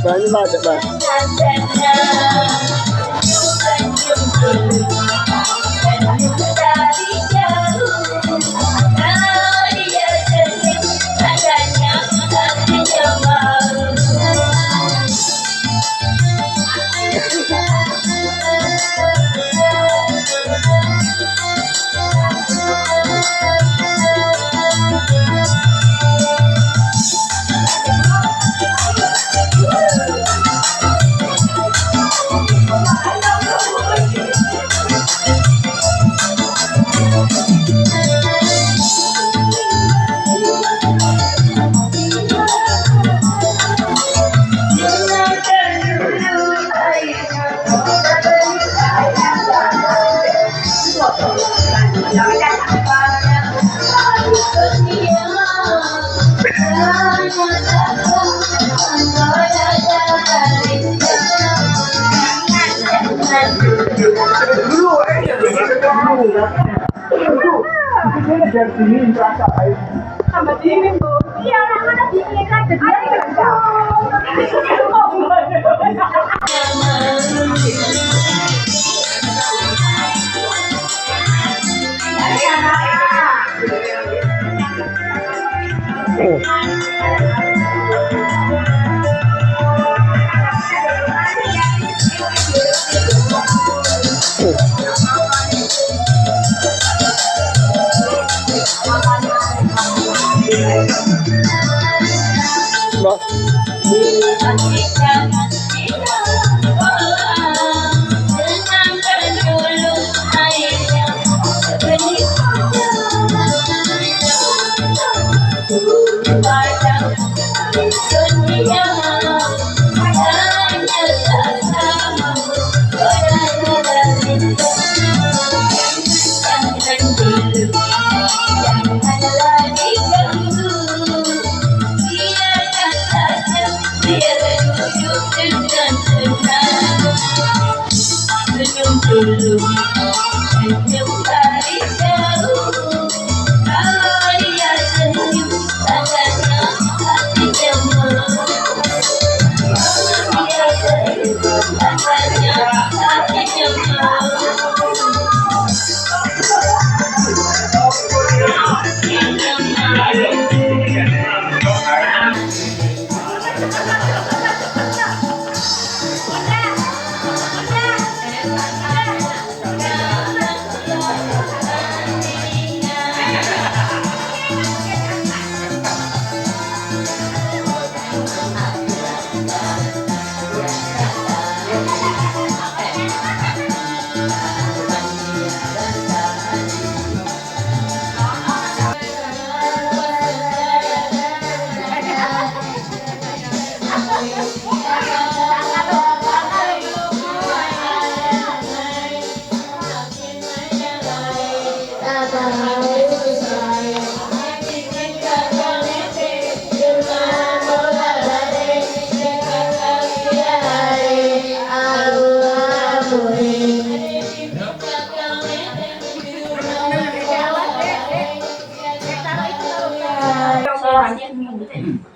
Banyak banget, Pak. Tambah dingin tuh. Iya, orang-orang dingin kan jadi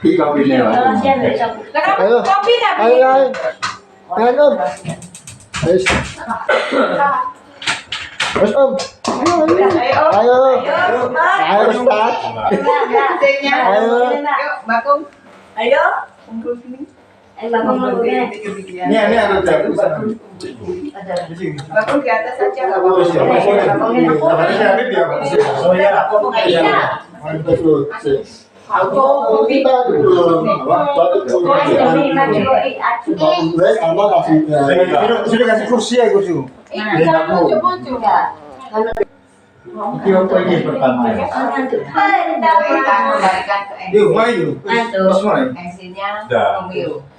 Khi kopi này mà. Ayo. Kopi dah. Ayo, ayo. Ayo, Om. Wes. Wes, Om. Ayo. Ayo, Ustaz. Ayo. Bakung. Ayo. Kumpul sini. Bakung mau ke? Ini ada jago. Bakung di atas saja. Oh ya, aku Kita dulu. Wes, sama kasih. sudah kasih kursi ya kursi. Ini apa ini pertama ya? Yuk, mari yuk. Semua ya?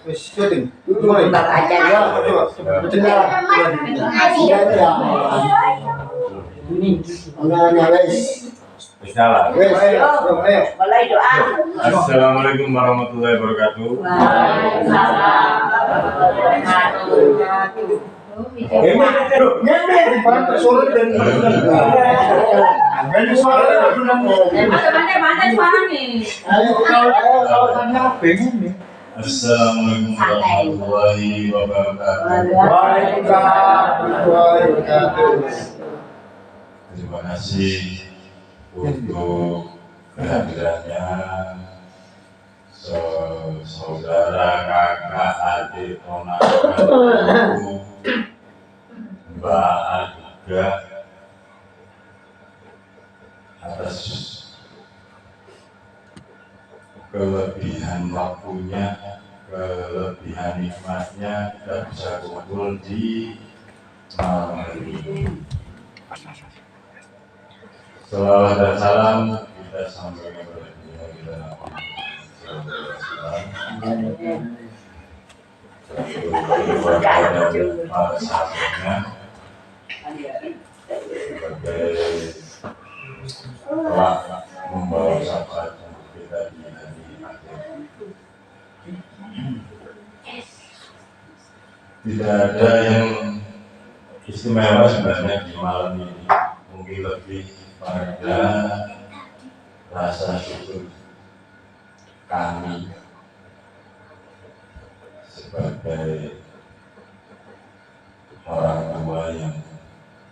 Wes, syuting. Mulai. Bismillah. Mulai doa. Assalamualaikum warahmatullahi wabarakatuh. Assalamualaikum warahmatullahi wabarakatuh. Waalaikumsalam warahmatullahi wabarakatuh. Terima kasih untuk kehadirannya saudara, kakak, adik, ponakan, Mbak Aga atas kelebihan waktunya, kelebihan nikmatnya kita bisa kumpul di malam hari ini. Salawat dan salam kita sampaikan kepada kita keluarga dan para sahabatnya sebagai telah membawa syafaat untuk kita di hari akhir. Tidak ada yang istimewa sebenarnya di malam ini, mungkin lebih pada rasa syukur kami sebagai orang tua yang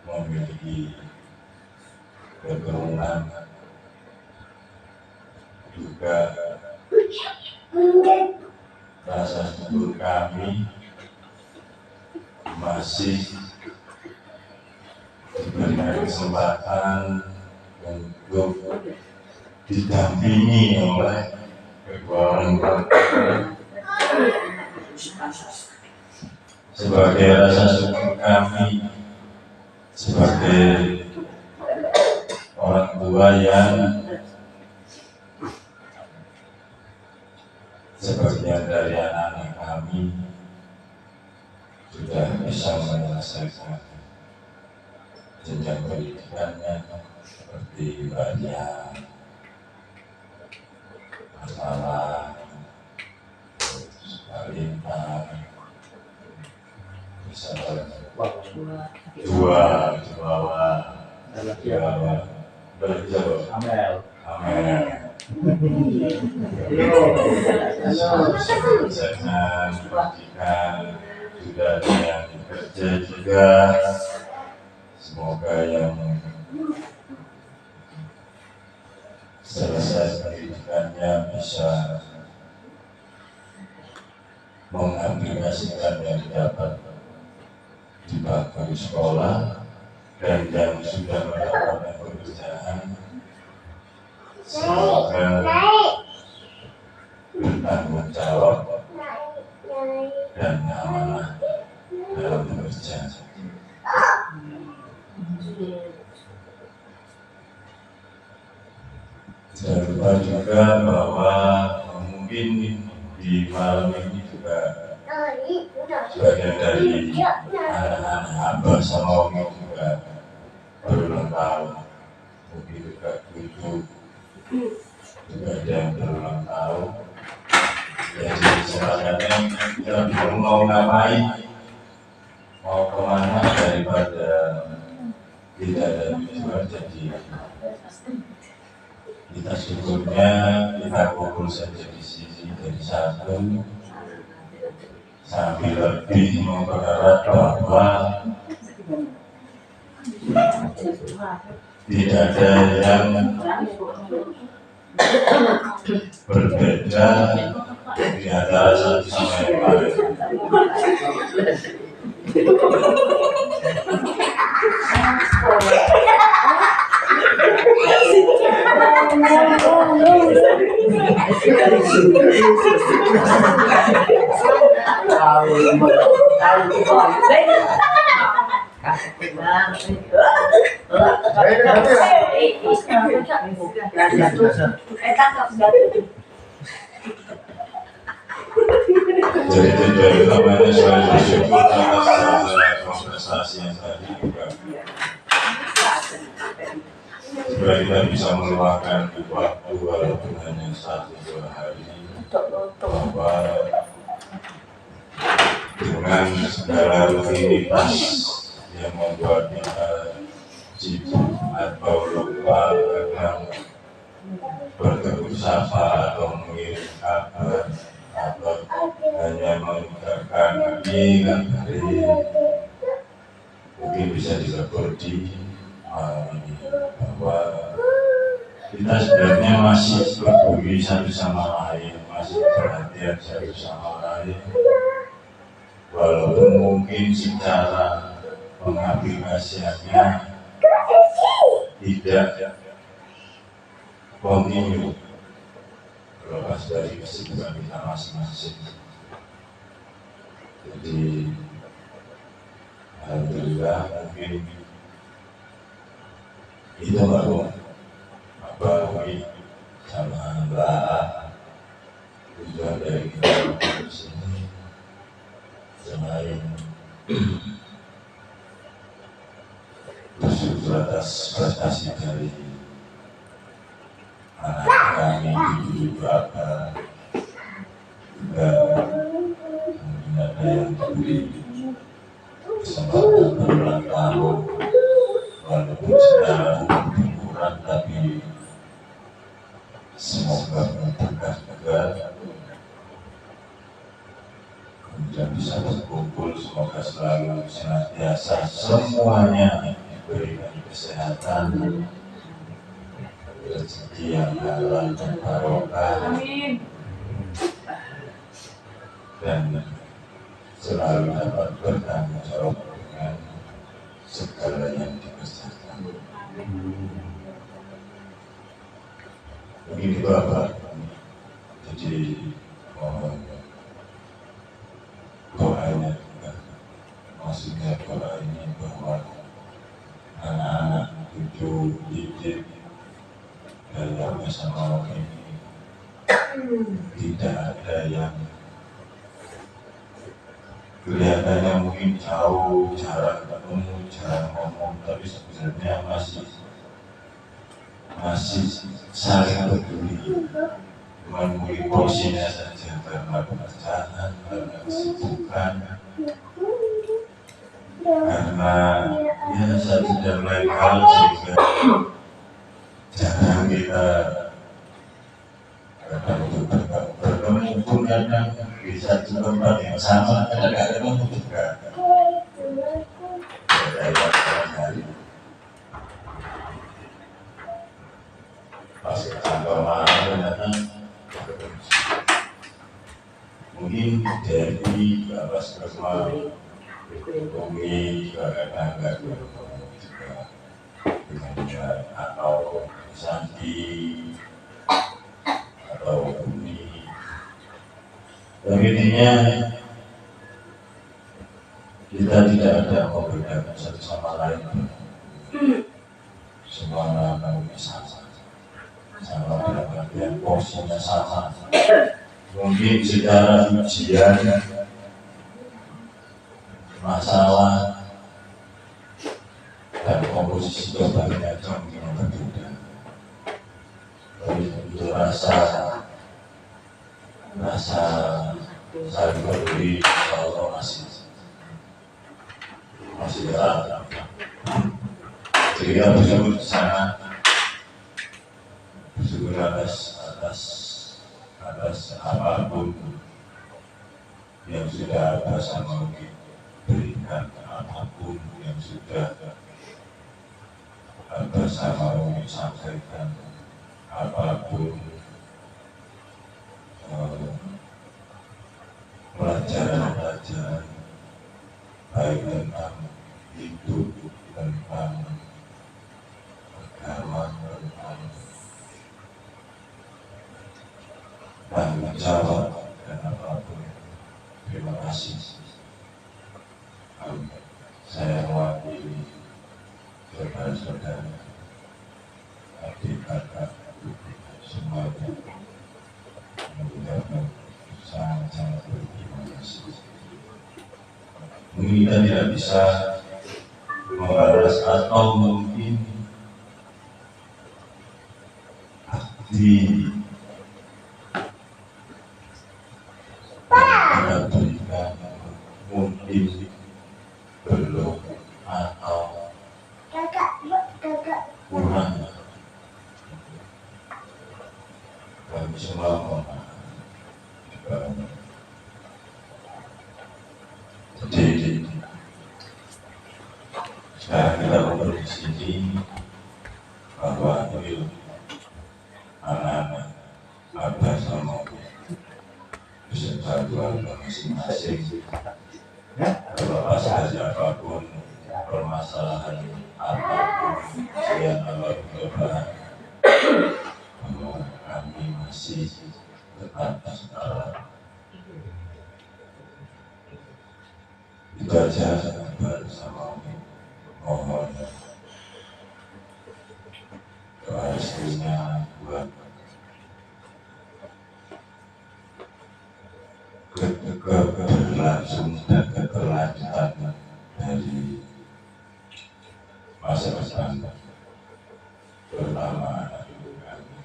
memiliki keturunan, juga rasa syukur kami masih diberikan kesempatan untuk didampingi oleh kedua orang tua. Sebagai rasa syukur kami sebagai orang tua yang sebagian dari anak-anak kami sudah bisa menyelesaikan jenjang pendidikannya, seperti banyak masalah balita bisa dua di bawah Amel pendidikan sudah ada yang bekerja juga. Semoga yang selesai pendidikannya bisa mengaplikasikan yang didapat di bangku sekolah, dan yang sudah mendapatkan pekerjaan semoga bertanggung jawab dan amanah dalam bekerja. Jangan lupa juga bahwa mungkin di malam ini juga sebagian dari anak-anak Abah sama Umi juga berulang tahun, mungkin juga tujuh juga ada yang berulang tahun. Jadi sebenarnya kita bingung mau ngapain, mau kemana, daripada tidak ada tujuan. Jadi kita syukurnya kita kumpul saja di sini dari satu sambil lebih mempererat bahwa tidak ada yang berbeda di antara satu sama yang lain. Jadi tujuan utamanya selain bersyukur atas segala prestasi yang tadi juga supaya kita bisa meluangkan waktu walaupun hanya 1-2 hari, bahwa dengan segala rutinitas yang membuat kita sibuk atau lupa kadang bertegur sapa atau mengirim kabar atau hanya mengucapkan ingat hari mungkin bisa direbut malam ini bahwa kita sebenarnya masih peduli satu sama lain, masih perhatian satu sama lain, walaupun mungkin secara pengaplikasiannya tidak kontinu terlepas dari kesibukan kita masing-masing. Jadi alhamdulillah mungkin itu baru Bawi sama Mbak tujuan dari kita di sini selain bersyukur atas prestasi dari anak kami ibu bapak juga mungkin ada yang diberi kesempatan berulang tahun walaupun secara ukuran tapi semoga berkah juga kemudian bisa berkumpul, semoga selalu senantiasa semuanya diberikan kesehatan, rezeki yang halal dan barokah, dan selalu dapat bertanggung jawab dengan segala yang dikerjakan. Begini Bapak, jadi mohon doanya juga, maksudnya doa ini bahwa anak-anak cucu didik dari sama ini tidak ada yang kelihatannya mungkin jauh, jarang ketemu, jarang ngomong, tapi sebenarnya masih saling peduli, cuma mungkin porsinya saja karena pekerjaan, karena kesibukan, karena ya satu dan lain hal sehingga jarang kita kadang untuk bertemu pun kadang di satu tempat yang sama, kadang-kadang juga hari pas kantor malam ternyata mungkin dari Bapak semua Bumi juga kadang-kadang juga dengan atau Santi atau Bumi. Intinya kita tidak ada membedakan satu sama lain, semua namanya sama dalam artian porsinya sama. Mungkin secara ujian masalah dan komposisi jawabannya mungkin berbeda. Tapi itu rasa saling peduli kalau masih ada. Jadi kita bersyukur di sana, bersyukur atas apapun yang sudah bersama kita berikan, apapun yang sudah bersama kita sampaikan, apapun pelajaran baik tentang hidup, tentang agama, tentang tanggung jawab dan apapun. Terima kasih. Saya mewakili saudara-saudara, adik kakak, semuanya mengucapkan sangat-sangat berterima kasih. Mungkin kita tidak bisa membalas atau mungkin hati kita berikan mungkin belum atau kurang. Kami semua mohon maaf. Sekarang kita ngobrol di sini bahwa ini anak-anak abah sama beserta keluarga masing-masing. Kalau saja apapun permasalahan apapun yang Allah berkenan, bahwa kami masih tetap setara. Itu aja bersama mohon doa restunya buat keberlangsungan dan keberlanjutan dari masa depan terutama anak ibu kami.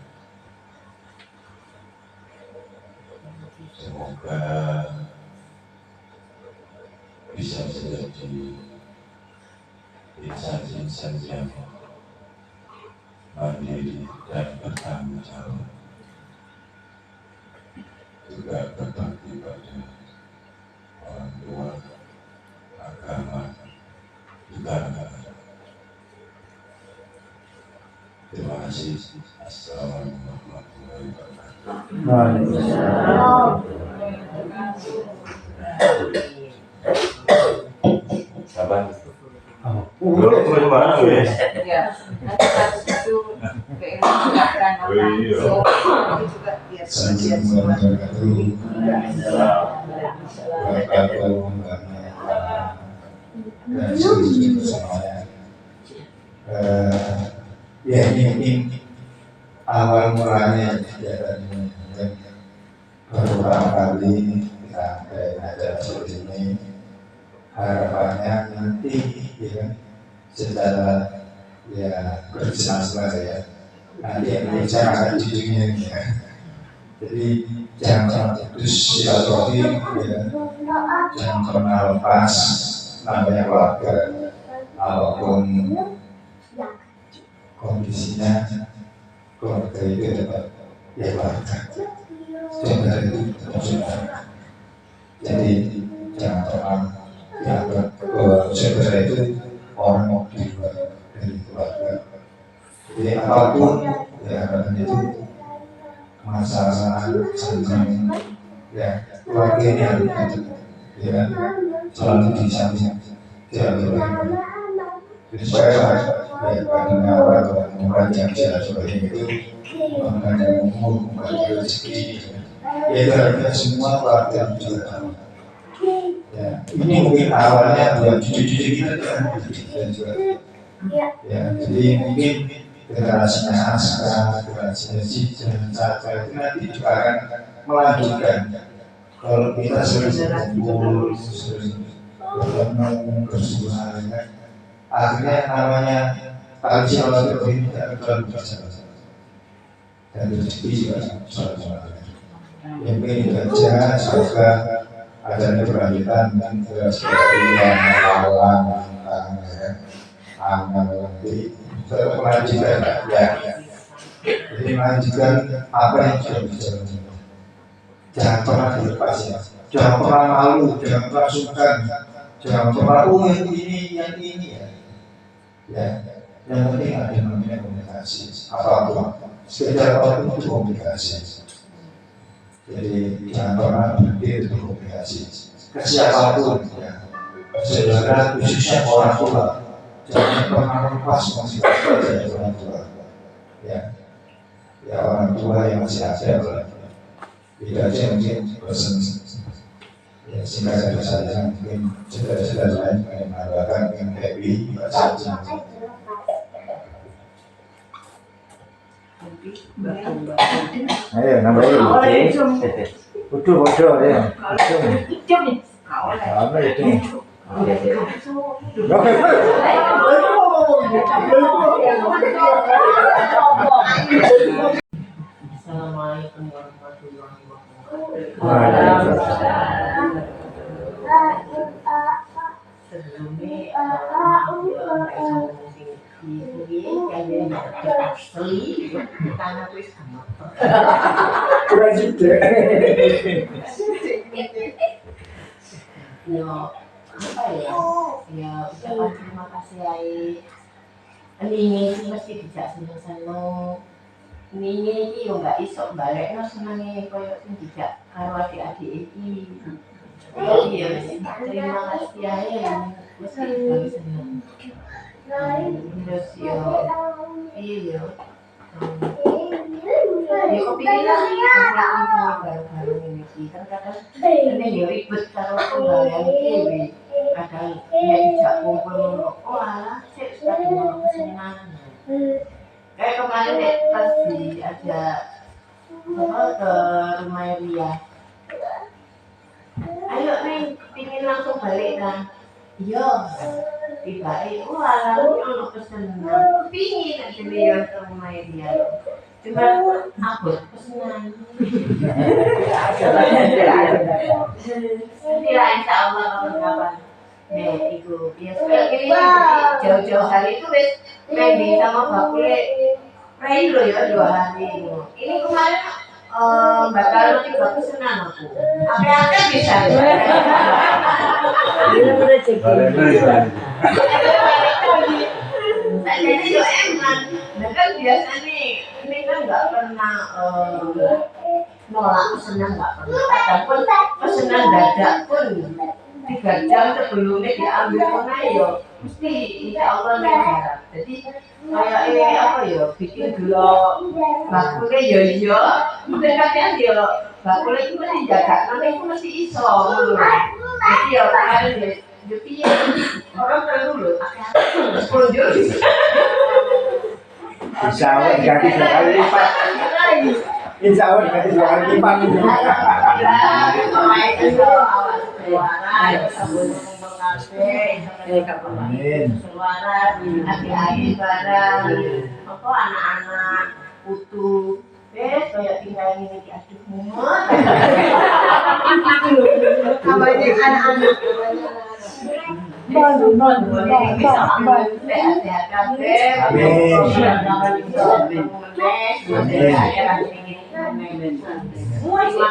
Semoga bisa menjadi insan-insan yang mandiri dan bertanggung jawab, juga berbakti pada orang tua, agama, negara. Terima kasih. Assalamualaikum warahmatullahi wabarakatuh. Sabar. Belum mana wes? Ya, nanti harus itu keinginan orang itu juga biar Assalamualaikum warahmatullahi wabarakatuh. Semuanya. Ya ini awal mulanya kegiatan ini beberapa kali sampai acara seperti ini. Harapannya nanti ya, secara ya bersama ya nanti Indonesia akan jujurnya ya. Jadi jangan putus silaturahim ya, jangan pernah lepas namanya keluarga apapun kondisinya, keluarga itu dapat ya keluarga, saudara itu tetap saudara. Jadi jangan pernah dianggap bahwa saudara itu orang mau di luar dari keluarga. Jadi apapun ya katanya itu masalah tentang ya keluarga ini harus itu ya kan selalu di samping tidak boleh. Jadi saya ya karena orang yang seperti itu orang yang umur bukan rezeki ya itu harusnya semua keluarga juga tahu. Ya, ini mungkin awalnya buat cucu-cucu kita dan juga ya, jadi mungkin generasinya Aska, generasinya Cica, Caca itu nanti juga akan melanjutkan. Kalau kita sering kumpul, sering bertemu, bersua, akhirnya namanya tali silaturahmi ini tidak terlalu berjalan. Dan rezeki juga salah-salah. Yang penting dibaca, semoga adanya berlanjutan dan seperti yang alam nanti tetap melanjutkan ya. Jadi melanjutkan apa yang sudah berjalan. Jangan pernah dilepas ya. Jangan pernah malu, jangan pernah sungkan, jangan pernah yang ini ya. Ya, yang penting ada namanya komunikasi. Apapun, sekedar apapun itu komunikasi. Jadi jangan pernah berhenti untuk komunikasi ke siapapun ya. Saudara khususnya orang tua jangan pernah lepas komunikasi dari orang tua ya. Ya orang tua yang masih ada tidak aja mungkin pesan ya singkat dari saya mungkin saudara-saudara lain yang menambahkan yang happy baca Ayo namanya udah ya. hidup nih, kau Apa itu? Assalamualaikum warahmatullahi wabarakatuh. Sebelumnya kalian asli karena tulis sama Kurang juga. yo apa ya? Ya ucapan terima kasih ae. Ini mesti dijak seneng-seneng. Ini yo gak iso balekno senenge koyo sing dijak karo adik-adik iki. Jadi ya terima kasih ae mesti bagi seneng. Terus yo iya yo. Ya kepikiran baru-baru ini sih kan kadang ini ya ribet karo pembayaran dewe kadang ya dijak kumpul oh alah sik sudah mau kesenangan kayak kemarin nih pas diajak apa ke rumah Ria ayo nih pingin langsung balik kan iya tiba-tiba wah ono kesenangan pingin aja dia ke rumah Ria cuma aku pesenan ya insya Allah kapan-kapan itu ya ini jauh-jauh hari itu wes Randy sama bakule Randy loh ya 2 hari ini kemarin bakal nanti pesenan aku apa bisa jadi yo enak kan biasa nih ini kan nggak pernah nolak pesanan nggak pernah ataupun pesanan dadak pun 3 jam sebelumnya diambil pun ayo mesti insya Allah nih harap jadi kayak ini apa ya bikin dulu bakulnya yo yo mungkin kalian yo bakulnya itu mesti jaga nanti itu mesti iso jadi ya kemarin ya jadi orang perlu loh 10 jam Insya Allah diganti 2 kali lipat. Insya Allah diganti 2 kali lipat. Amin. Suara adik-adik barang apa anak-anak putu kayak tinggal ini diaduk mumet namanya anak-anak terima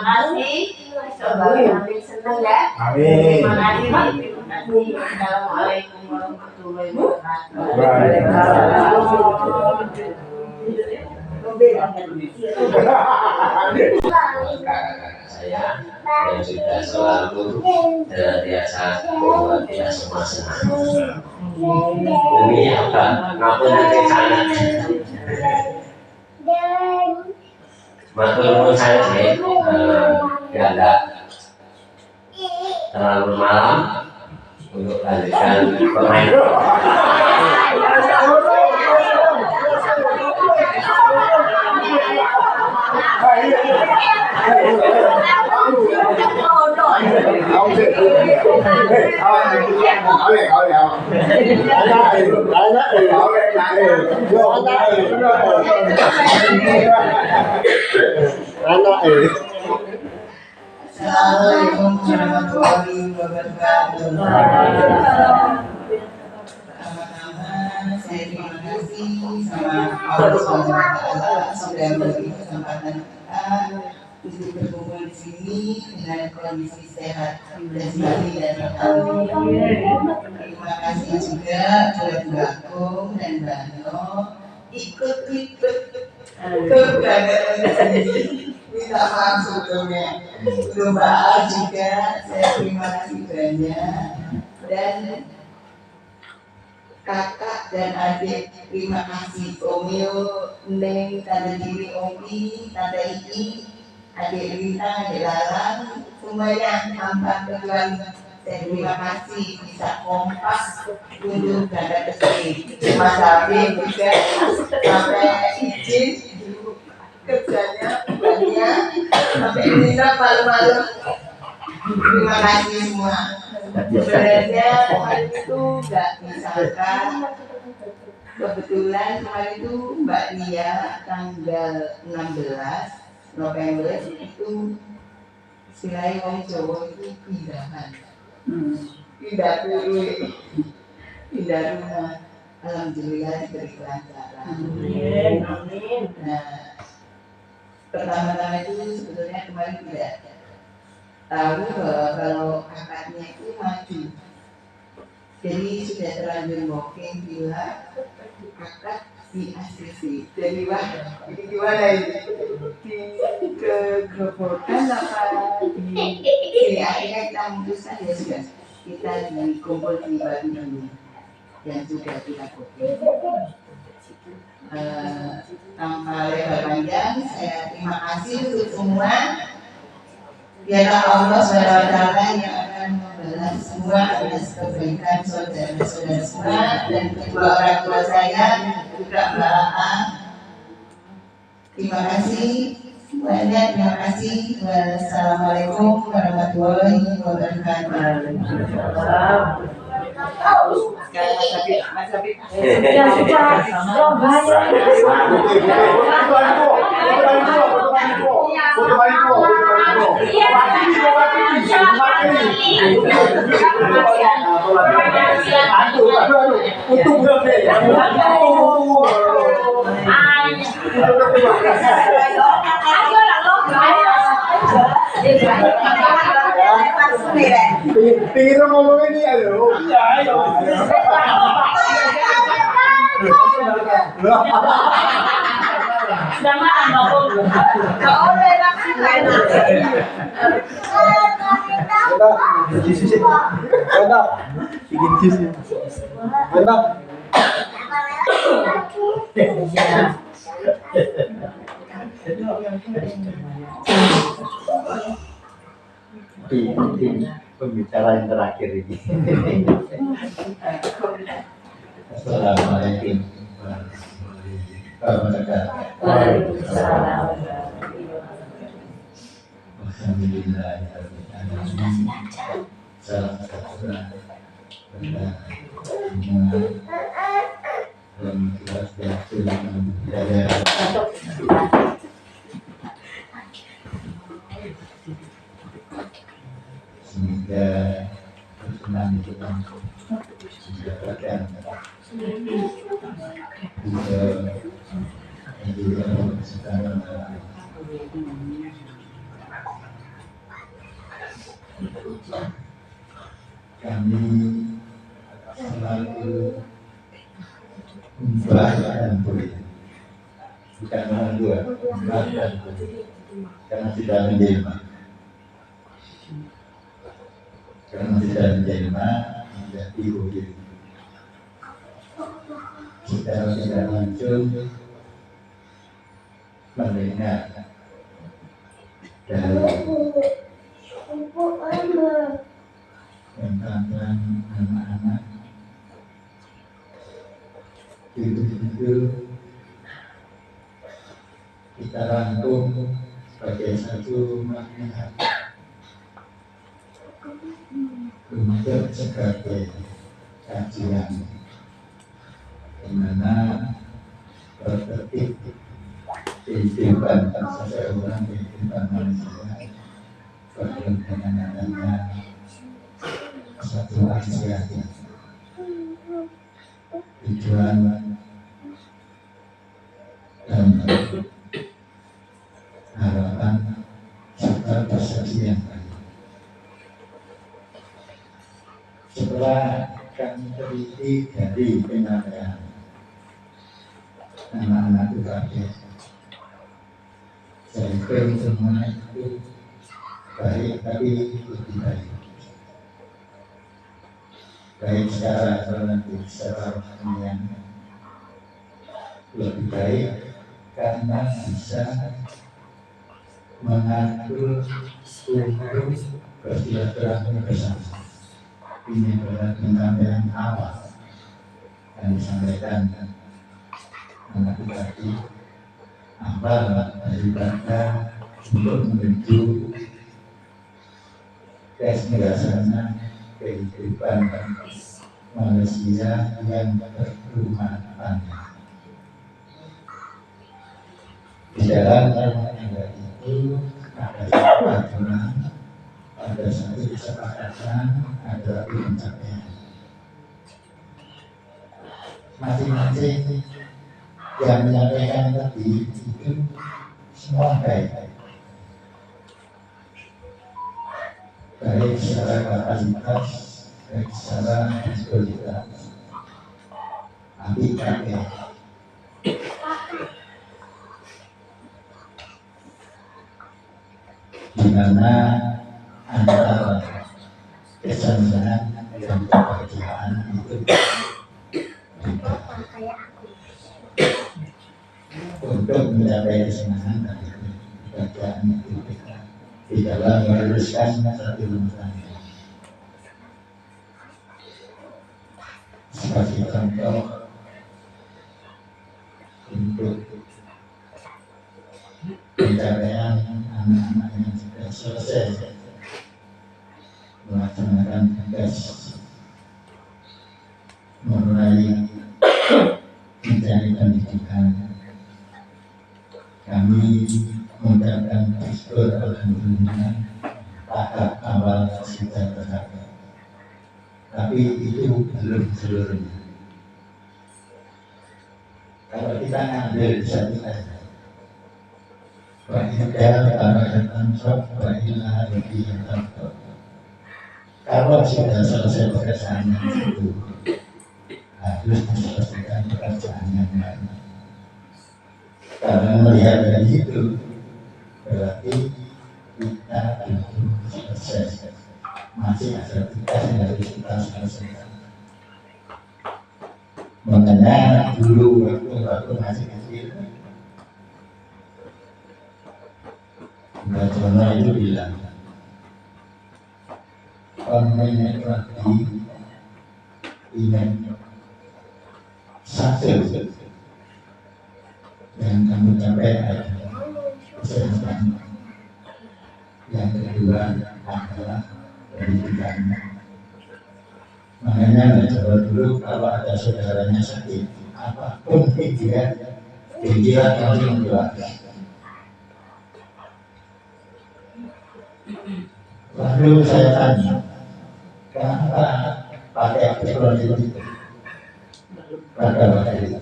kasih semoga senang ya terima kasih Assalamualaikum warahmatullahi saya yang sudah selalu terbiasa membuat kita semua senang. Ini apa? Ngapun nanti sana. Matur nuwun saya sih, ya enggak terlalu malam untuk lanjutkan permainan. Assalamualaikum warahmatullahi wabarakatuh. Pertama-tama saya terima kasih sama Allah SWT sudah memberi kesempatan kita untuk berkumpul di sini dengan kondisi sehat jasmani dan rohani. Terima kasih juga buat Mbak Kum dan Mbak No ikut-ikut kebanggaan ini. Minta maaf sebelumnya. Mbak A juga saya terima kasih banyak dan kakak dan adik terima kasih Omio, Neng, Tante Diri, Omi, Tante Iki, adik Rita, adik Lalang, semuanya tanpa kecuali saya terima kasih bisa kompas untuk ganda kesini. Mas Abi juga sampai izin kerjanya banyak sampai minta malu-malu. Terima kasih semua. Sebenarnya kemarin itu nggak disangka, kebetulan kemarin itu Mbak Nia tanggal 16 November itu istilahnya wong Jawa itu pindahan, pindah dulu, pindah rumah. Alhamdulillah diberi kelancaran. Nah, pertama-tama itu sebetulnya kemarin tidak tahu bahwa kalau kakaknya itu maju Jadi sudah terlanjur booking villa kakak di ACC. Jadi gimana ini? Di kegerobokan apa di sini? Akhirnya kita memutuskan ya sudah kita dikumpul di Bali dulu yang sudah kita booking. Tanpa lebar panjang, saya terima kasih untuk semua. Biarlah Allah SWT yang akan membalas semua atas kebaikan saudara-saudara semua dan kedua orang tua saya juga Mbak Aa. Terima kasih banyak, terima kasih. Wassalamualaikum warahmatullahi wabarakatuh. Mas Habib. Tingin ngomong ini aduh. Iya, ayo. Jangan bangun. Kau enak sih enak. Enak. Bikin jus. Enak. Ini pembicara yang terakhir ini. Assalamualaikum warahmatullahi wabarakatuh. Alhamdulillahirrahmanirrahim. Salam sejahtera kepada semua dan kelas dan budaya. Semoga berkenan kita mendapatkan kami selalu membah dan boleh, bukan membuat, membah dan boleh, karena tidak menjelma. Karena tidak menjelma menjadi wujud. Secara tidak langsung mendengar dari tentang anak-anak itu kita rangkum sebagai satu makna untuk sebagai kajian di mana perspektif kehidupan seseorang, kehidupan manusia perlu dengan adanya satu aspirasi tujuan dan harapan serta persepsi yang baik. Setelah kami teliti dari penyampaian anak-anak UKB, saya yakin semua itu baik, tapi lebih baik. Baik secara alternatif, secara yang lebih baik karena bisa mengatur umur bersilaturahmi bersama. Ini adalah penyampaian awal yang disampaikan anak tadi, awal daripada untuk menuju kesederhanaan kehidupan manusia yang berumah tangga. Di dalam rumah tangga itu ada satu aturan, ada satu kesepakatan, ada pencapaian. Masing-masing yang menyampaikan tadi itu semua baik. Baik secara kapasitas, baik secara spiritual, tapi pakai di mana antara kesenangan dan kebahagiaan itu untuk mencapai kesenangan dan kebahagiaan itu di dalam meluruskan satu rumah tangga. Sebagai contoh untuk pencapaian anak-anak yang sudah selesai melaksanakan tugas mulai mencari pendidikan, kami mengucapkan syukur alhamdulillah tahap awal sudah tercapai. Tapi itu belum seluruhnya. Kalau kita ngambil satu ayat, wa idza arahatan wa ila rabbihi. Kalau sudah selesai pekerjaannya itu harus diselesaikan pekerjaannya lain. Karena melihat dari itu berarti kita belum selesai, masih ada tugas yang harus kita selesaikan. Makanya dulu waktu masih kecil, Mbak Jono itu bilang, orang lagi ingin satu yang kamu capai adalah kesehatan. Yang kedua adalah pendidikan. Makanya coba dulu kalau ada saudaranya sakit, apapun pikiran kami mendoakan. Lalu saya tanya, kenapa pakai psikologi itu? Pada waktu itu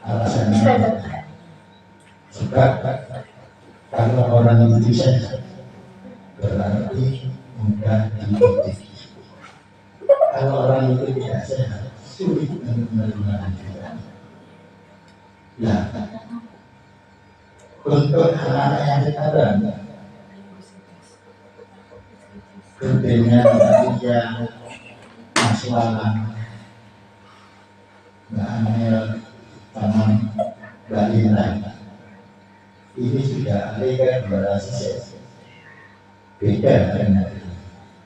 alasannya sebab kalau orang itu sehat berarti mudah dididik. Kalau orang itu tidak sehat sulit untuk menerima didikan. Nah, untuk anak-anak yang sekarang dengan ketiga masalah Mbak Amel sama Mbak Lina ini sudah ada generasi beda dengan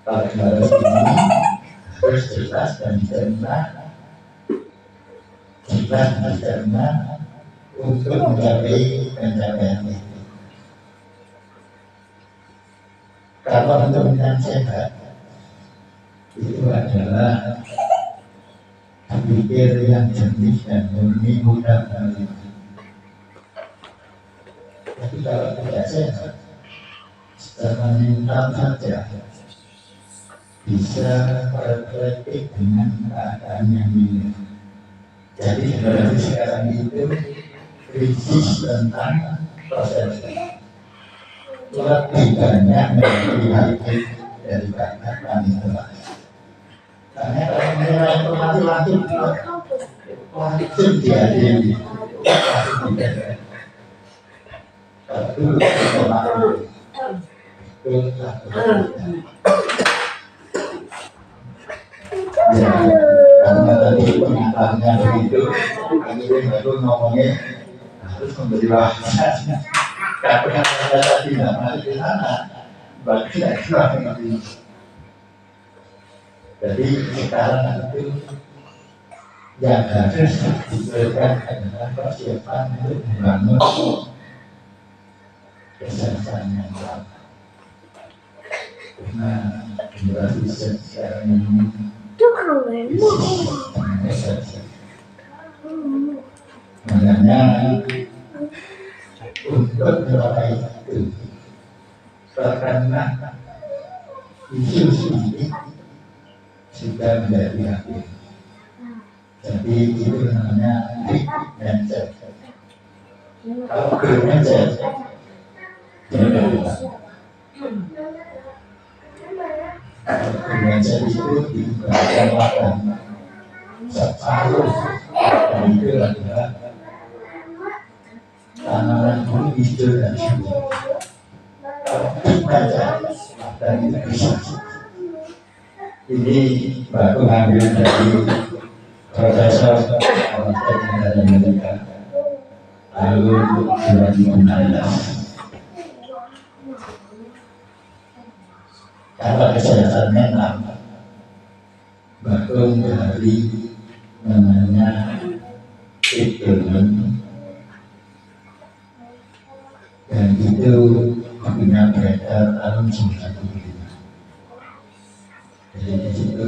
kalau generasi ini harus jelas dan diterima untuk mencapai pencapaian itu. Kalau untuk yang sehat itu adalah pikir yang jernih dan murni mudah menerima. Tapi kalau tidak sehat, secara mental saja bisa berkritik dengan keadaan yang ini. Jadi generasi sekarang itu krisis tentang proses. Lebih banyak melihat daripada wanita. Karena kalau menilai informasi langsung diadili. Ya, karena tadi pernyataannya begitu, akhirnya baru ngomongnya harus memberi bahasa. Karena saya tidak masuk ke sana, bagi saya kurang lebih. Jadi sekarang itu yang harus diberikan adalah persiapan untuk membangun kesehatan yang baik. Karena generasi sekarang ini makanya untuk mencapai itu karena isu ini sudah menjadi hakim. Jadi itu namanya big mindset. Kalau growth mindset kalau mengajar itu dibubarkan wadah separuh dan itu adalah tanaman pun hijau dan subur. Kita cari wadah itu bisa. Ini baru ambil dari Profesor dari Amerika lalu 2016. Kalau kesehatan mental baru dari namanya treatment dan itu punya beredar tahun 95. Jadi di situ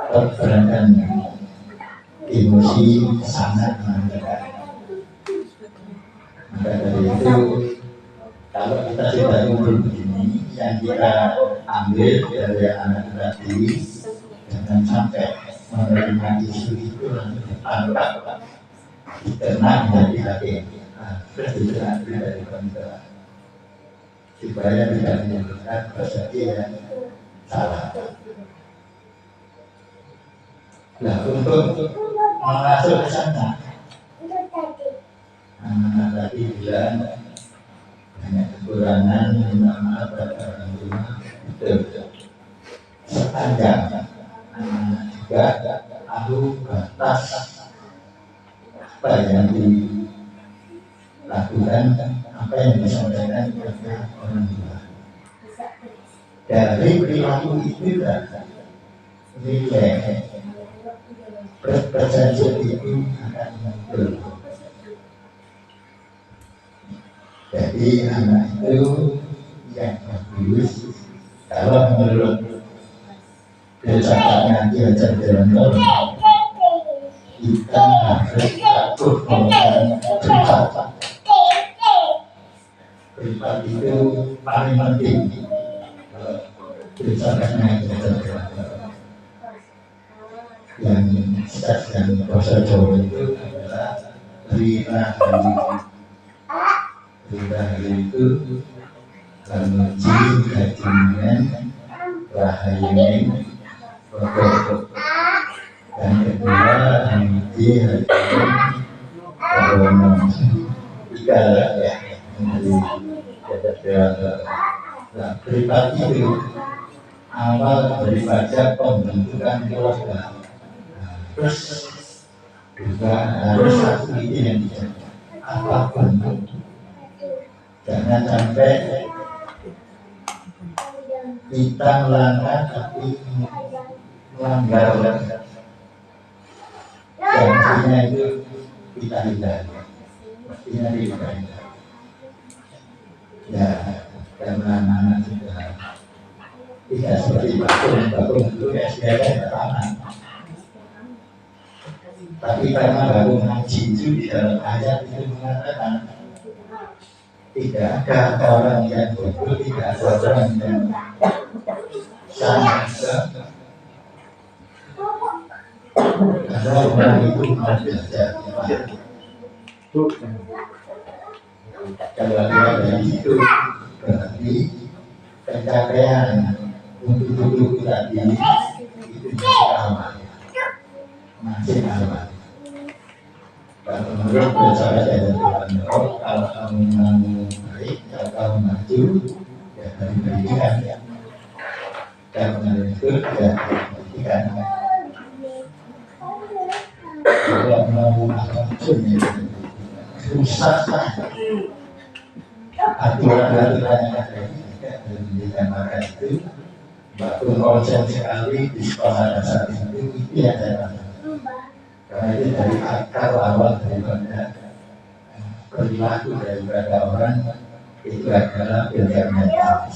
pergerakan emosi sangat mendekat. Maka dari itu kalau kita sudah umur begini, yang kita ambil dari anak tadi jangan sampai menerima isu itu langsung ditangkap, diternak menjadi hakim, terus diambil dari pemerintah supaya tidak menimbulkan persepsi yang salah. Nah, untuk masuk ke sana, anak tadi bilang banyak kekurangan, minta maaf pada orang tua, betul. Sepanjang anak juga tahu batas apa yang dilakukan, apa yang disampaikan kepada orang tua. Dari perilaku itu nilai berpercaya itu akan muncul. Jadi anak itu yang bagus kalau menurut filsafatnya Diajar Jalantor, kita harus patuh dengan privat. Privat itu paling penting. Kalau filsafatnya Diajar Jalantor yang seks dan bahasa Jawa itu adalah Rirahari. Rirahari itu Lamuji Gajingen Rahayuning Pokok. Dan kedua Lamuji Hajinin Karono. Tiga ya dari Jajar. Nah, privat itu awal daripada pembentukan keluarga. Terus juga harus satu ide yang dijaga apapun, jangan sampai kita melanggar tapi melanggar janjinya itu kita hindari, mestinya dihindari. Ya, karena anak sudah tidak seperti bakung itu SDM tanah. Tapi karena baru ngaji itu di dalam ayat itu mengatakan tidak ada orang yang bodoh, tidak ada orang yang sama. Karena orang itu mau belajar. Kalau dia dari situ berarti pencapaian untuk duduk tadi itu masih awal. Kalau menurut saya dan Tuhan, kalau kamu mau baik, kalau kamu maju, ya dari pendidikan ya. Kalau itu ya pendidikan. Kalau mau apapun ya, susah. Aturan-aturan yang ada di pendidikan maka itu, bahkan konsen sekali di sekolah dasar itu ya saya. Karena itu dari akar awal daripada perilaku daripada orang itu adalah belajar mental.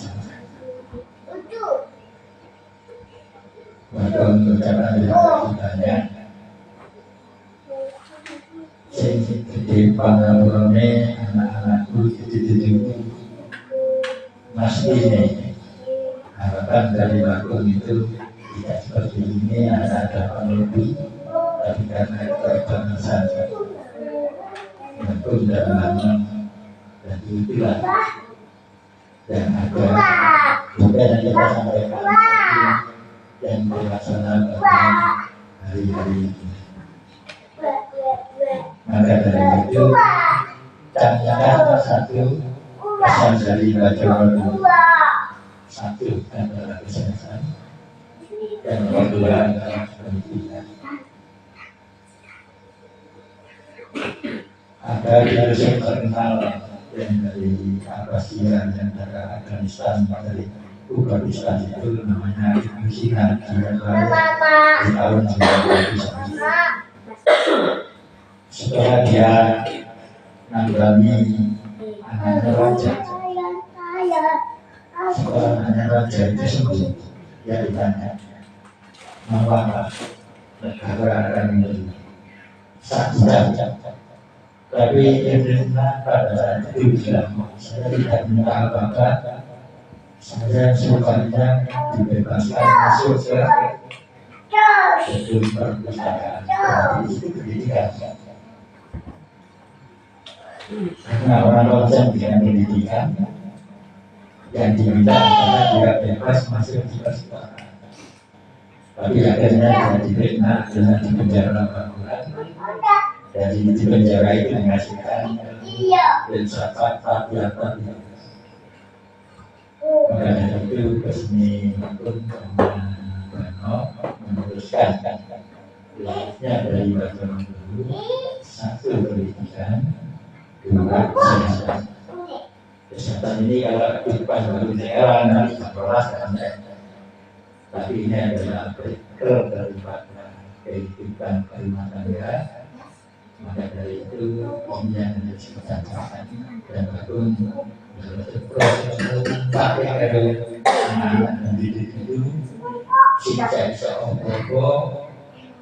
Maka untuk cara yang banyak, jadi pengalamannya anak-anakku itu masih ini harapan dari bakum itu tidak seperti ini, ada peneliti. Tapi karena keterbatasan maupun dalam dan itulah yang ada juga yang kita sampaikan yang dilaksanakan hari-hari ini. Maka dari itu camkan satu pesan dari Baca satu adalah kesehatan dan kedua adalah pendidikan. Ada virus terkenal yang dari Asia yang dari Afghanistan dari Uzbekistan itu namanya China di tahun 1999. Setelah dia mengalami anaknya raja, setelah anaknya raja itu sembuh, dia ditanya, mengapa negara akan menjadi sakit? Tapi Indonesia pada saat itu bilang, saya tidak minta apa-apa, saya sukanya dibebaskan masuk ke gedung perpustakaan, itu pendidikan. Karena orang-orang yang dengan pendidikan yang diminta adalah dia bebas masuk di perpustakaan. Tapi akhirnya dia dibina dengan dipenjara 8 bulan. Dari di penjara itu menghasilkan filsafat Tabiat. Maka dari itu Besmi pun Bano meneruskan belajarnya dari Baca dulu, satu pendidikan, dua kesehatan. Kesehatan ini kalau kehidupan baru daerah nanti sekolah dan tapi ini adalah berikut daripada kehidupan rumah tangga. Maka dari itu ini yang menjadi kesehatan dan pun proses pakai anak-anak mendidik itu sejak seorang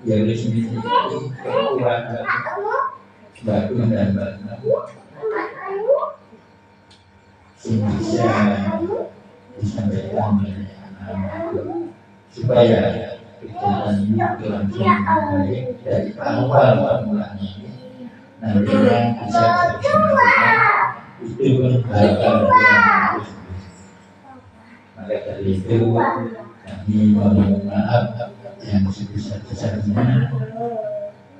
yang resmi itu kekuatan bagus dan bagus bisa disampaikan oleh anak-anak supaya kegiatan ini berlangsung baik dari awal mulanya ini nantinya bisa dilaksanakan itu pun harapan. Maka dari itu kami mohon maaf yang sebesar-besarnya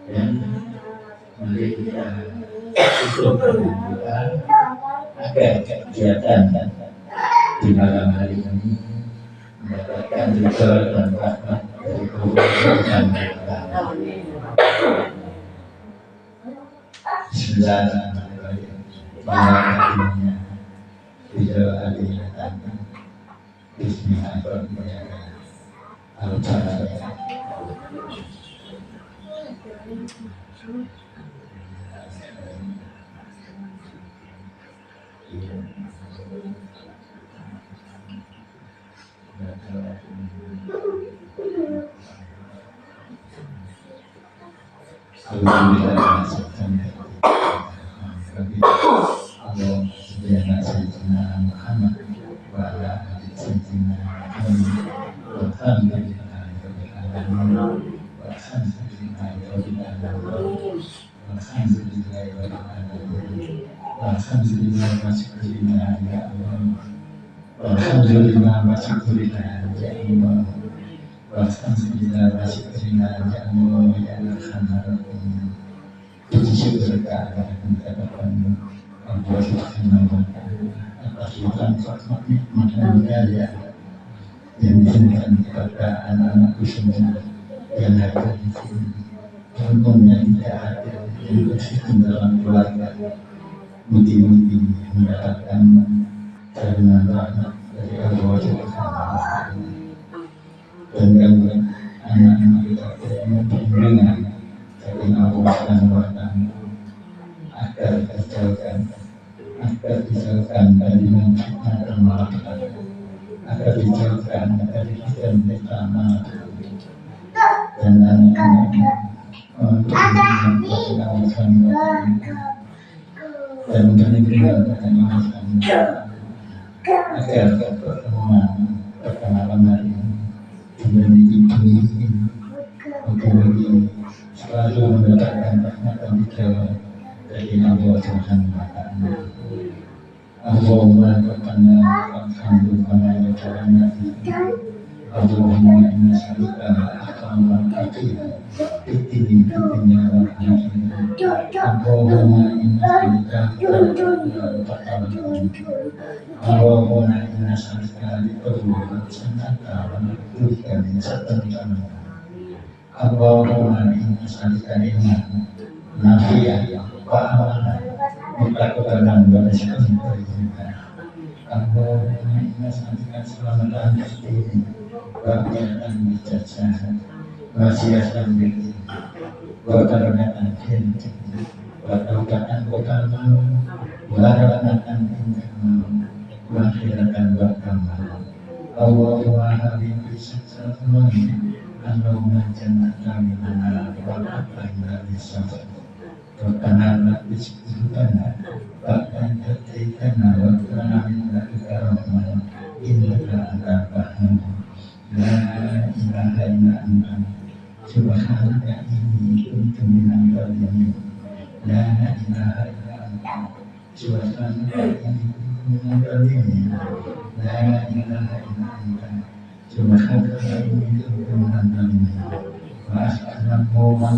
dan mari kita tutup dengan doa agar kegiatan di malam hari ini mendapatkan ridho dan rahmat dari Allah dan Bismillahirrahmanirrahim. Bismillahirrahmanirrahim. yang diberikan kepada anak-anakku semua yang ada di sini, contohnya tidak ada yang bersihkan dalam keluarga, mudi-mudi mendapatkan keringan rahmat dari Allah Subhanahu dan gangguan anak-anak kita dengan bimbingan dari Allah Subhanahu agar dijauhkan dari fitnah dan malapetaka, agar dijauhkan dari fitnah pertama dan anak-anak untuk mengenalkan dan mengenalkan agar pertemuan perkenalan hari ini menjadi ibu selalu mendapatkan rahmat dan hidayah dari Allah Subhanahu wa Ta'ala. Allahumma rabbana alhamdulillah Allahumma inna nas'aluka al-afwa wal afiyah fid dini wad dunya wal akhirah. Allahumma inna nas'aluka Allahumma inna nas'aluka al-fadla sanata wa na'udzubika min syarri Allahumma inna nas'aluka ilman nafi'an wa amalan mutaqabbalan wa rizqan thayyiban. Allahumma inna nas'aluka salamatan fid din wa qiyatan bijajah wa siyasatan bil wa karamatan fil wa tawbatan wa kamal wa rahmatan indal wa akhiratan wa kamal. Allahumma habib bisalamin Allahumma jannata minana wa qatana bisafar wa kanana bisbutana wa kantaitana wa kana minna karamana innaka antal wahhab. La ilaha illa anta subhanaka inni kuntu minadh dhalimin. La ilaha illa anta subhanaka inni kuntu minadh dhalimin. La ilaha illa anta subhanaka inni kuntu minadh dhalimin. Wa as'aluka wa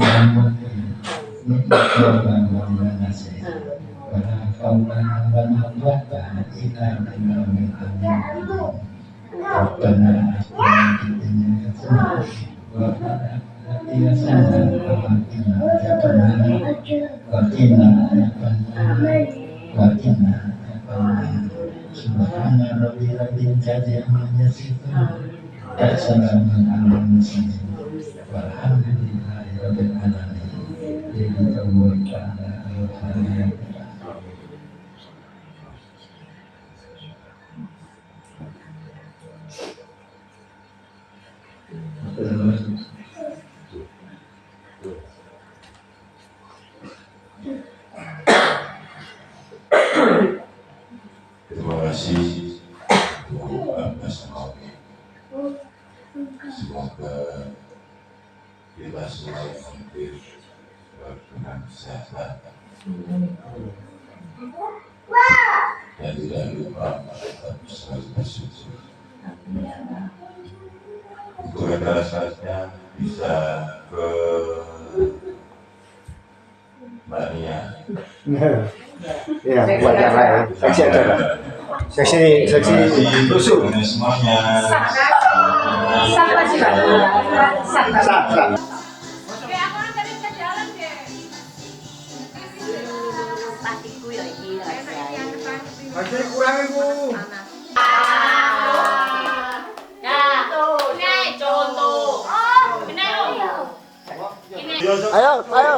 Terima kasih untuk bersama. Semoga kita semua hadir dengan sehat dan tidak lupa tetap selalu bersyukur. Untuk rekan saatnya bisa ke Mbak Nia. Iya, buat yang lain. Seksi acara. Seksi rusuh. Semuanya. Sah. Masih kurang ibu. Ayo. Ayo.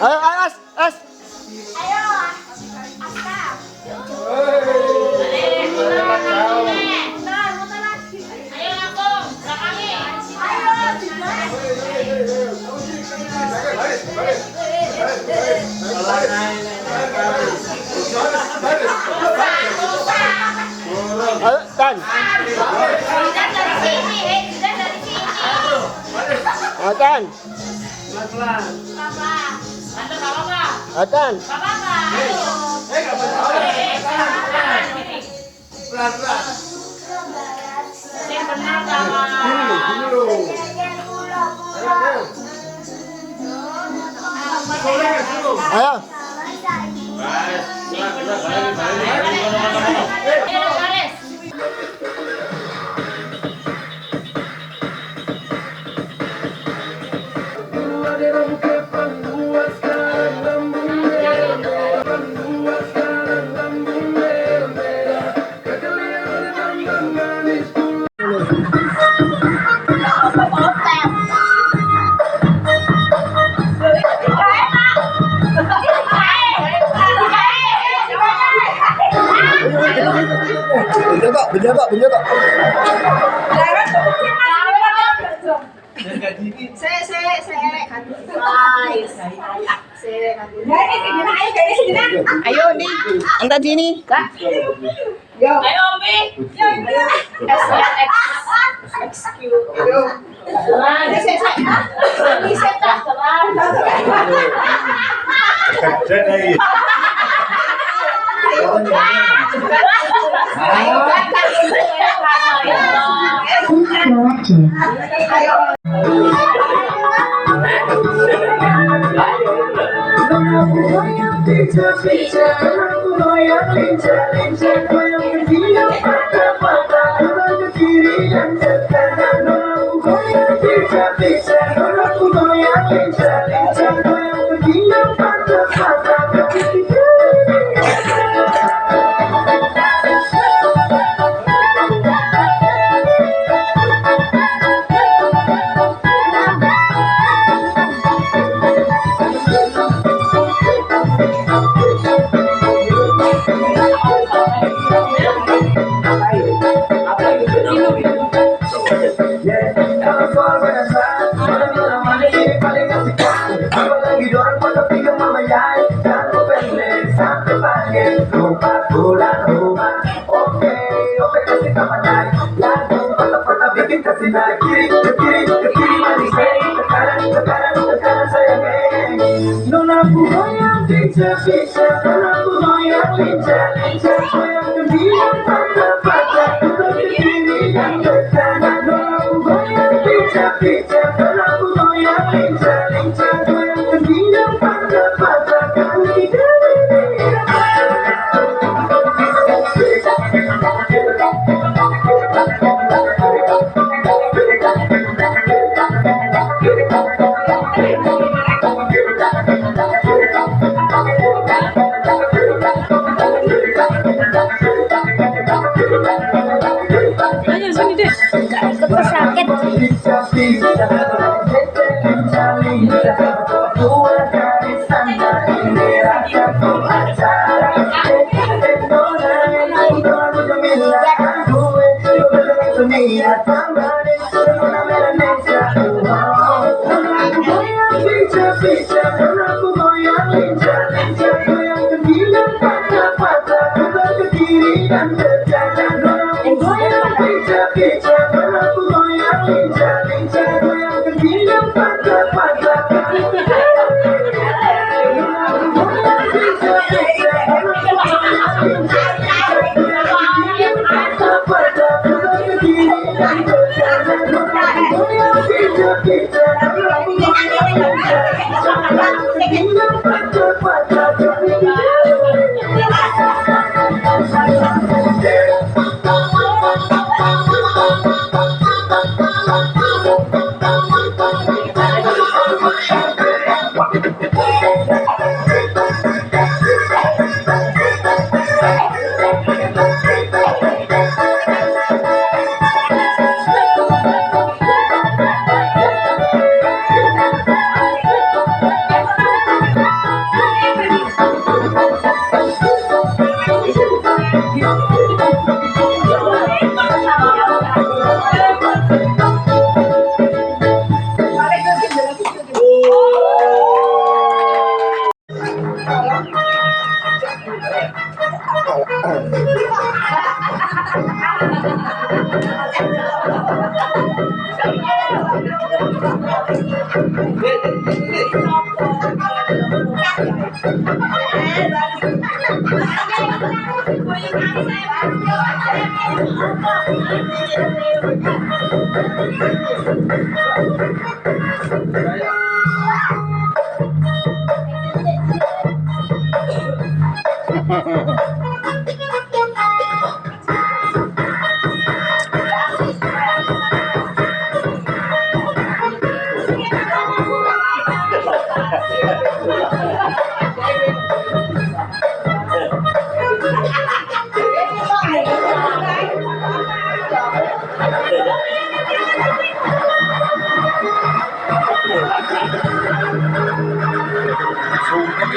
Ayo, as. Dan. Atan. Atan. Ayo. Penjaga. Ayo nih, angkat sini, Kak. Ayo, Bi. Keren lagi.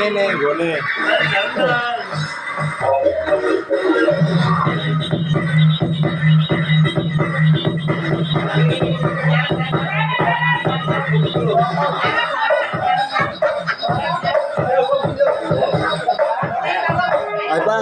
Ini gone. Apa?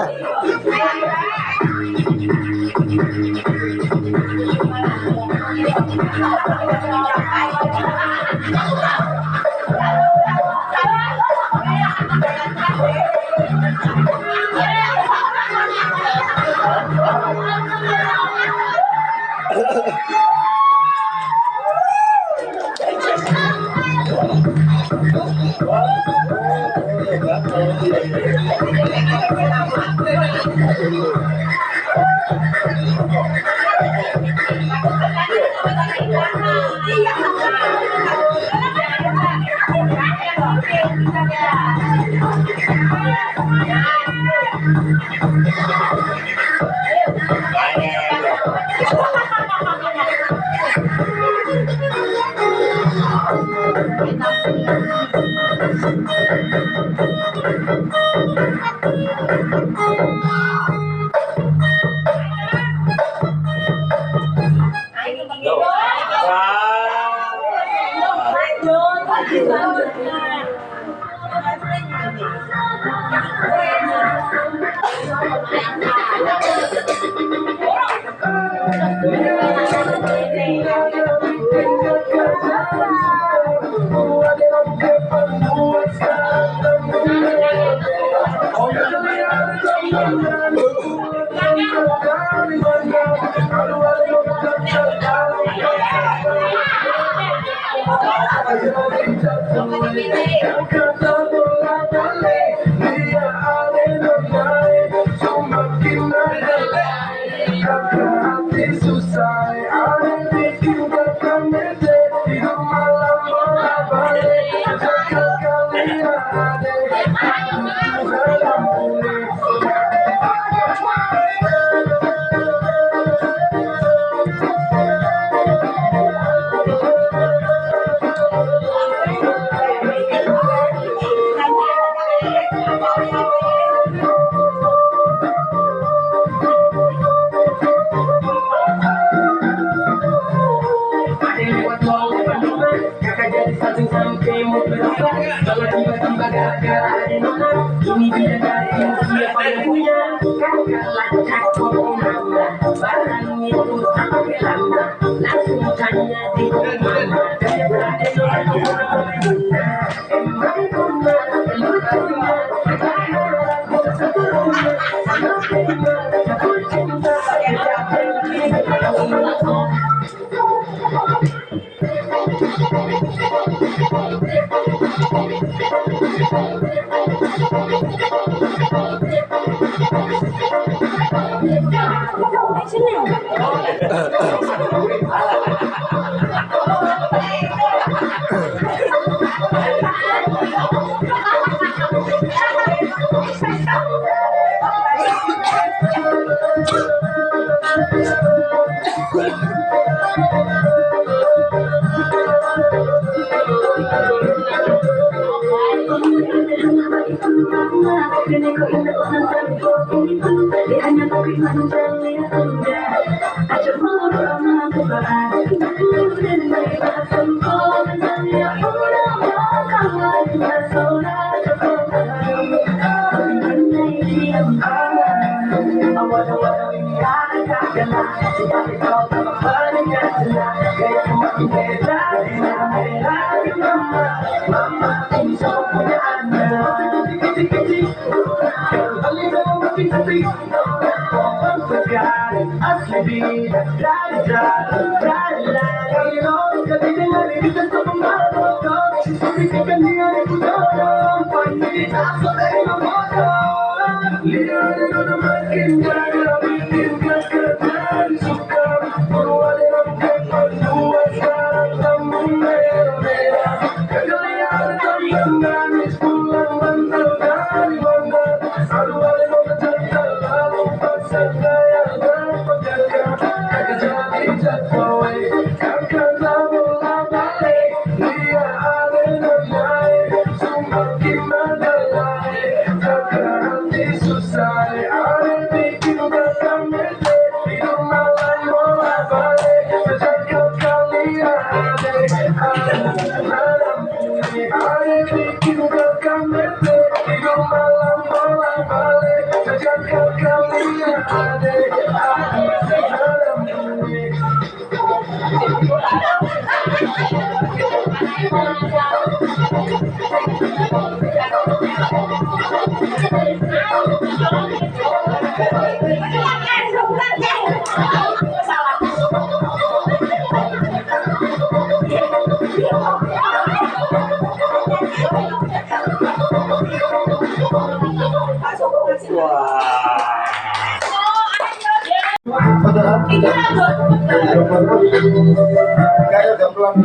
Kayak gampang.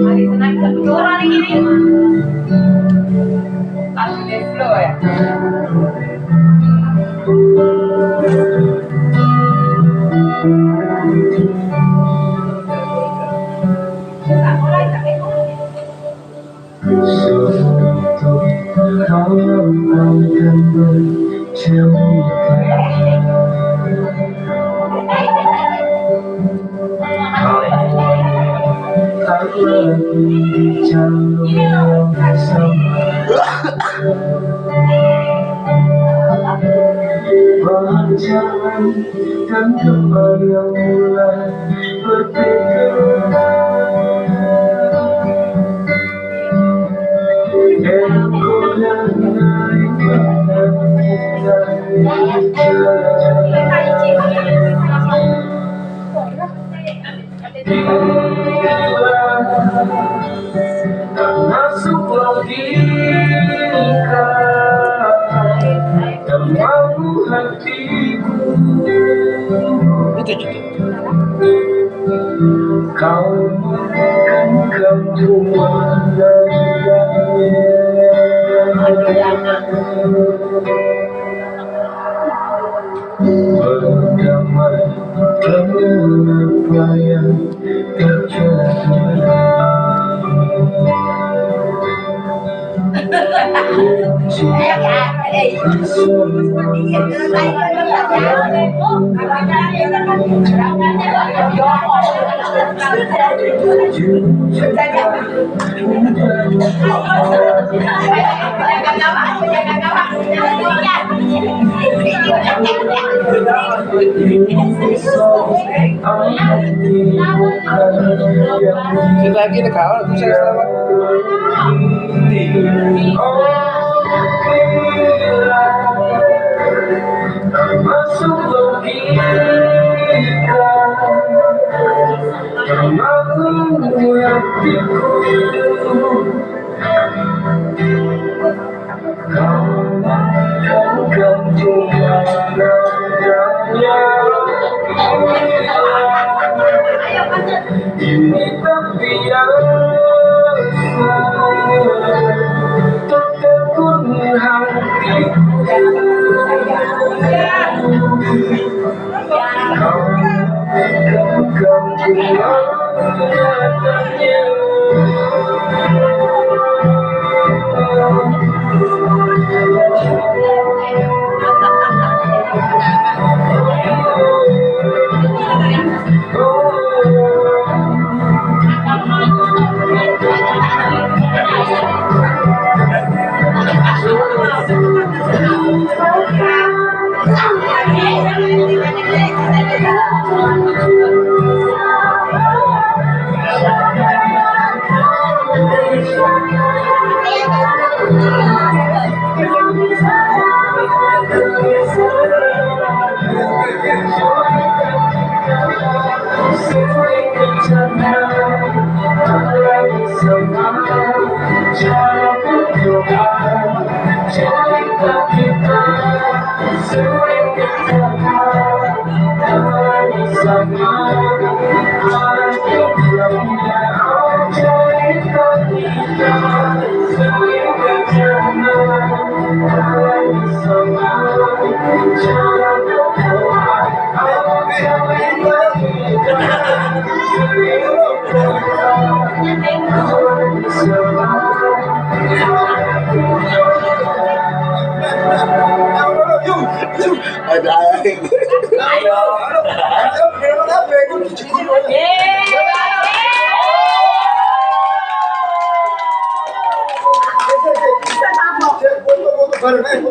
Hari senang satu orang ini. Aku deflo ya. Berjalan dan terbayang mulai berbeda. Aku yang naik masuk logika dan mampu hatiku. Kau menekankan cuma berdamai dengan apa yang terjadi. Kita lagi kawan, bisa selamat. Masuk logika dan aku hatiku. Kau menekankan cuma nadanya. Ini tak biasa, tertekun hatiku. Kau menekankan cuma nadanya. Ayo foto bareng yuk.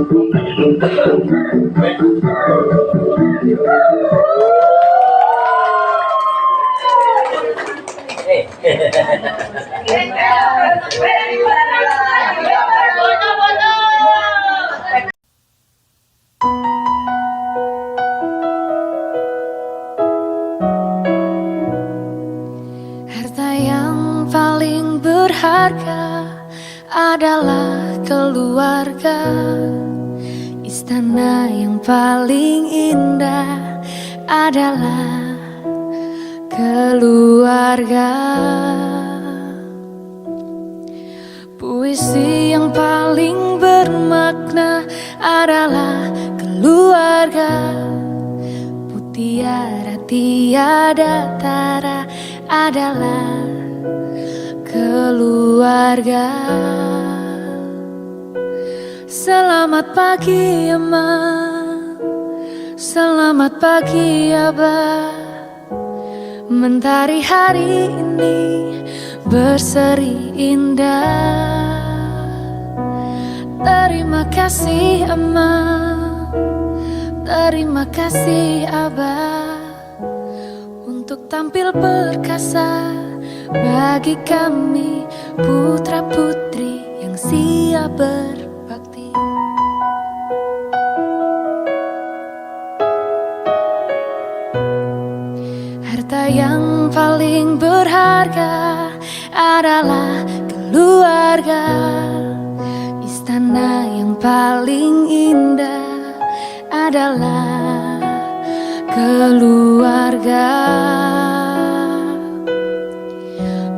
Harta yang paling berharga adalah keluarga. Istana yang paling indah adalah keluarga. Puisi yang paling bermakna adalah keluarga. Mutiara tiada tara adalah keluarga. Selamat pagi Ama, selamat pagi Abah. Mentari hari ini berseri indah. Terima kasih Ama, terima kasih Abah, untuk tampil perkasa bagi kami putra putri yang siap berbakti. Harta yang paling berharga adalah keluarga. Istana yang paling indah adalah keluarga.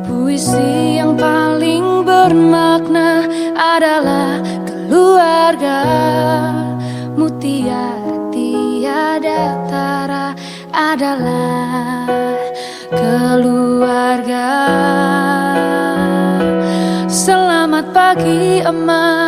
Puisi yang paling bermakna adalah keluarga. Mutiara tiada tara adalah keluarga. Selamat pagi Ama,